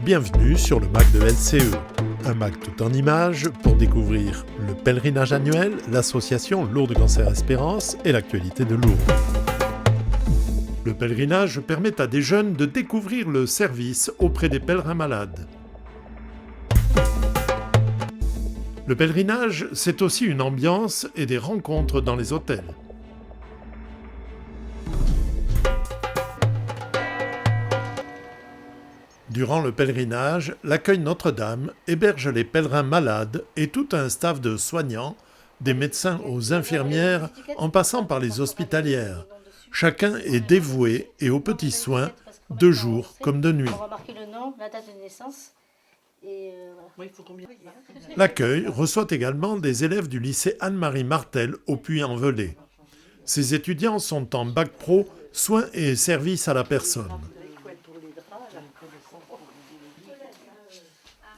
Bienvenue sur le MAC de LCE, un MAC tout en images pour découvrir le pèlerinage annuel, l'association Lourdes Cancer Espérance et l'actualité de Lourdes. Le pèlerinage permet à des jeunes de découvrir le service auprès des pèlerins malades. Le pèlerinage, c'est aussi une ambiance et des rencontres dans les hôtels. Durant le pèlerinage, l'accueil Notre-Dame héberge les pèlerins malades et tout un staff de soignants, des médecins aux infirmières, en passant par les hospitalières. Chacun est dévoué et aux petits soins, de jour comme de nuit. L'accueil reçoit également des élèves du lycée Anne-Marie Martel au Puy-en-Velay. Ces étudiants sont en bac pro, soins et services à la personne.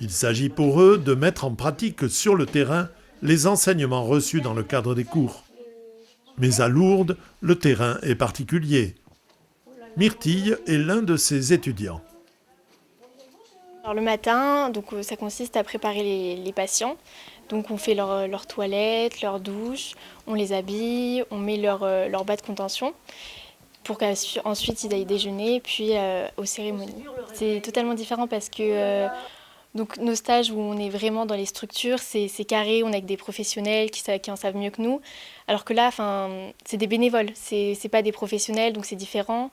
Il s'agit pour eux de mettre en pratique sur le terrain les enseignements reçus dans le cadre des cours. Mais à Lourdes, le terrain est particulier. Myrtille est l'un de ces étudiants. Alors le matin, ça consiste à préparer les patients. Donc on fait leur toilette, leur douche, on les habille, on met leur bas de contention pour qu'ensuite ils aillent déjeuner puis aux cérémonies. C'est totalement différent parce que donc nos stages où on est vraiment dans les structures, c'est carré, on est avec des professionnels qui en savent mieux que nous. Alors que là, c'est des bénévoles, c'est pas des professionnels, donc c'est différent.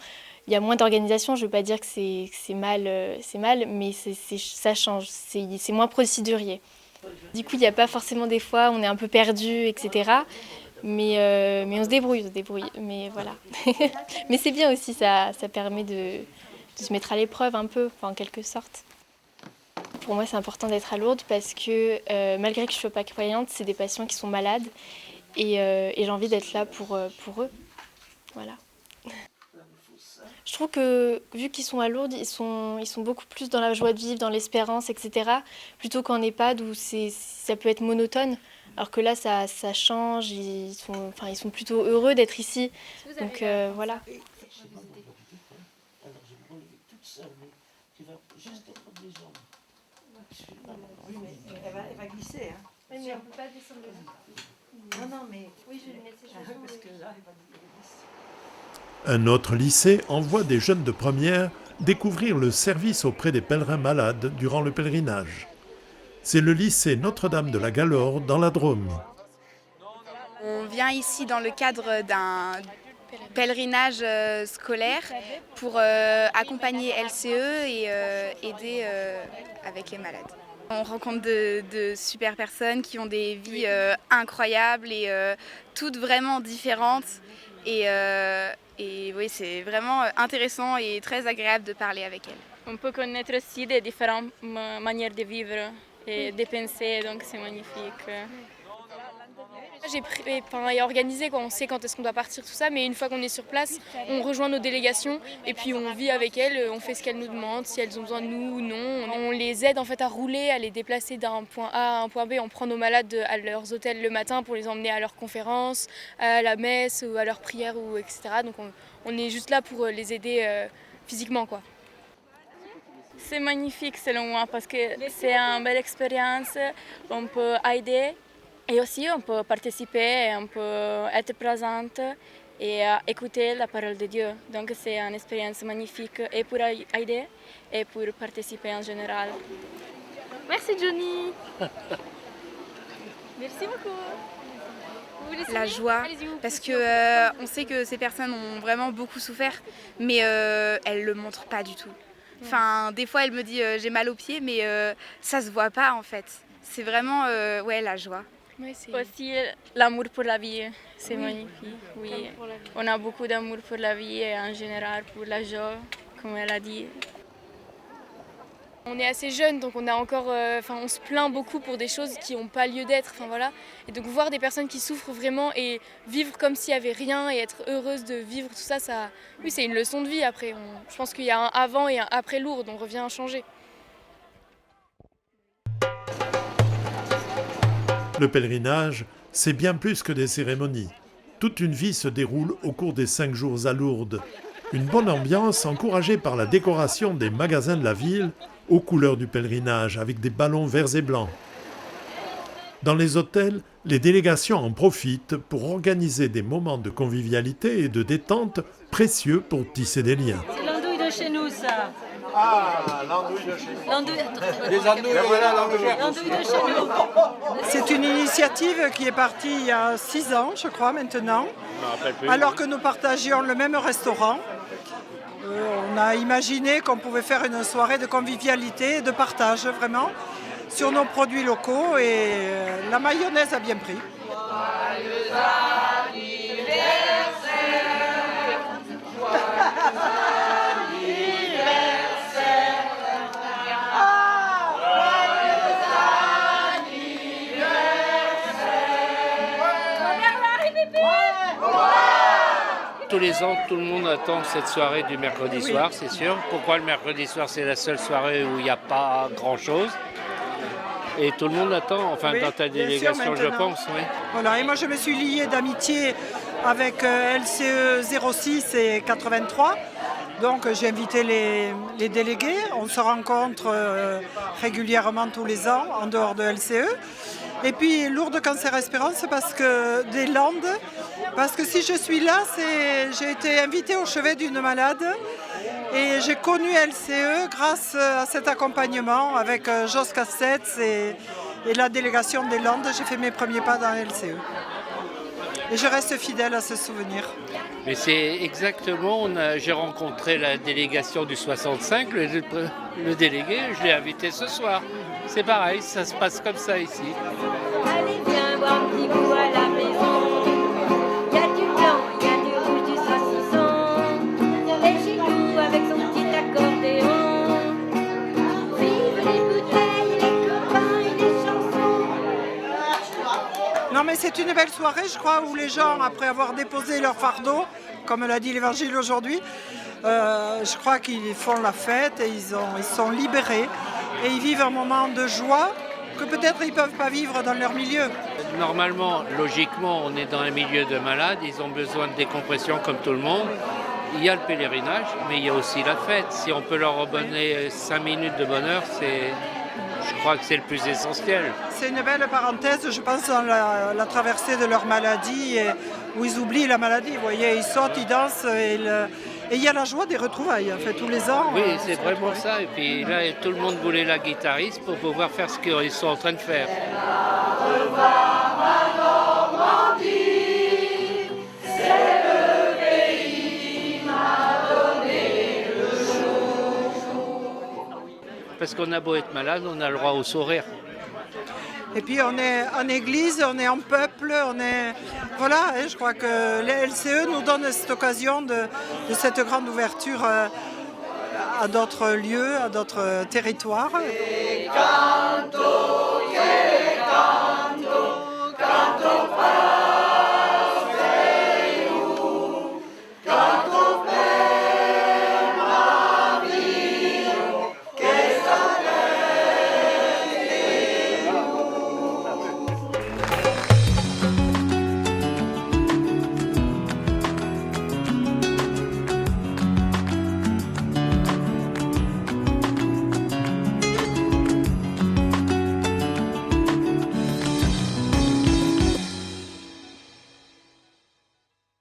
Il y a moins d'organisation, je ne veux pas dire que c'est mal, mais ça change, c'est moins procédurier. Du coup, il n'y a pas forcément des fois, on est un peu perdu, etc. Mais on se débrouille. Mais voilà. Mais c'est bien aussi, ça permet de se mettre à l'épreuve un peu, en quelque sorte. Pour moi, c'est important d'être à Lourdes parce que malgré que je ne sois pas croyante, c'est des patients qui sont malades et j'ai envie d'être là pour eux. Voilà. Je trouve que vu qu'ils sont à Lourdes, ils sont beaucoup plus dans la joie de vivre, dans l'espérance, etc. Plutôt qu'en EHPAD où ça peut être monotone. Alors que là, ça change, ils sont plutôt heureux d'être ici. Donc voilà. Elle va glisser. Hein. Oui, mais on ne peut pas descendre là. Non, mais... Oui, je vais mettre ces chansons. Parce que là, elle va glisser. Un autre lycée envoie des jeunes de première découvrir le service auprès des pèlerins malades durant le pèlerinage. C'est le lycée Notre-Dame de la Galore dans la Drôme. On vient ici dans le cadre d'un pèlerinage scolaire pour accompagner LCE et aider avec les malades. On rencontre de super personnes qui ont des vies incroyables et toutes vraiment différentes. Et oui, c'est vraiment intéressant et très agréable de parler avec elles. On peut connaître aussi des différentes manières de vivre et de penser, donc c'est magnifique. J'ai organisé, on sait quand est-ce qu'on doit partir, tout ça, mais une fois qu'on est sur place, on rejoint nos délégations et puis on vit avec elles, on fait ce qu'elles nous demandent, si elles ont besoin de nous ou non. On les aide en fait à rouler, à les déplacer d'un point A à un point B. On prend nos malades à leurs hôtels le matin pour les emmener à leurs conférences, à la messe ou à leurs prières, etc. Donc on est juste là pour les aider physiquement, quoi. C'est magnifique selon moi parce que c'est une belle expérience, on peut aider. Et aussi, on peut participer, on peut être présente et écouter la parole de Dieu. Donc, c'est une expérience magnifique et pour aider et pour participer en général. Merci Johnny. Merci beaucoup. La joie, parce que on sait que ces personnes ont vraiment beaucoup souffert, mais elles ne le montrent pas du tout. Enfin, des fois, elle me dit j'ai mal aux pieds, mais ça ne se voit pas en fait. C'est vraiment la joie. Oui, aussi l'amour pour la vie, c'est magnifique. Oui. On a beaucoup d'amour pour la vie et en général pour la joie, comme elle a dit. On est assez jeunes, donc on a encore, on se plaint beaucoup pour des choses qui n'ont pas lieu d'être. Voilà. Et donc voir des personnes qui souffrent vraiment et vivre comme s'il n'y avait rien et être heureuse de vivre tout ça, oui, c'est une leçon de vie après. Je pense qu'il y a un avant et un après Lourdes, on revient à changer. Le pèlerinage, c'est bien plus que des cérémonies. Toute une vie se déroule au cours des 5 jours à Lourdes. Une bonne ambiance encouragée par la décoration des magasins de la ville aux couleurs du pèlerinage avec des ballons verts et blancs. Dans les hôtels, les délégations en profitent pour organiser des moments de convivialité et de détente précieux pour tisser des liens. C'est l'andouille de chez nous, ça. Ah, l'andouille de chez nous. Les andouilles, voilà, l'andouille de chez nous. C'est une initiative qui est partie il y a 6 ans, je crois, maintenant. Alors que nous partagions le même restaurant. On a imaginé qu'on pouvait faire une soirée de convivialité et de partage, vraiment, sur nos produits locaux, et la mayonnaise a bien pris. Tous les ans, tout le monde attend cette soirée du mercredi soir, c'est sûr. Pourquoi le mercredi soir, c'est la seule soirée où il n'y a pas grand-chose. Et tout le monde attend, enfin dans ta délégation, je pense. Oui. Voilà, et moi je me suis liée d'amitié avec LCE 06 et 83. Donc j'ai invité les délégués. On se rencontre régulièrement tous les ans en dehors de LCE. Et puis Lourdes Cancer Espérance parce que des Landes, parce que si je suis là, j'ai été invitée au chevet d'une malade et j'ai connu LCE grâce à cet accompagnement avec Jos Cassets et la délégation des Landes. J'ai fait mes premiers pas dans LCE. Et je reste fidèle à ce souvenir. Mais c'est exactement, j'ai rencontré la délégation du 65, le délégué, je l'ai invité ce soir. C'est pareil, ça se passe comme ça ici. Allez, viens voir un petit bout à la maison. Il y a du blanc, il y a du rouge, du saucisson. Et Gilou avec son petit accordéon. Vive les bouteilles, les copains et les chansons. Non mais c'est une belle soirée, je crois, où les gens, après avoir déposé leur fardeau, comme l'a dit l'Évangile aujourd'hui, je crois qu'ils font la fête et ils sont libérés. Et ils vivent un moment de joie que peut-être ils ne peuvent pas vivre dans leur milieu. Normalement, logiquement, on est dans un milieu de malades, ils ont besoin de décompression comme tout le monde. Il y a le pèlerinage, mais il y a aussi la fête. Si on peut leur redonner 5 minutes de bonheur, je crois que c'est le plus essentiel. C'est une belle parenthèse, je pense, dans la traversée de leur maladie, où ils oublient la maladie. Vous voyez, ils sautent, ils dansent, et il y a la joie des retrouvailles, en fait, tous les ans. Oui, c'est vraiment ça. Et puis là, tout le monde voulait la guitariste pour pouvoir faire ce qu'ils sont en train de faire. Parce qu'on a beau être malade, on a le droit au sourire. Et puis on est en église, on est en peuple, voilà, je crois que les LCE nous donnent cette occasion de cette grande ouverture à d'autres lieux, à d'autres territoires.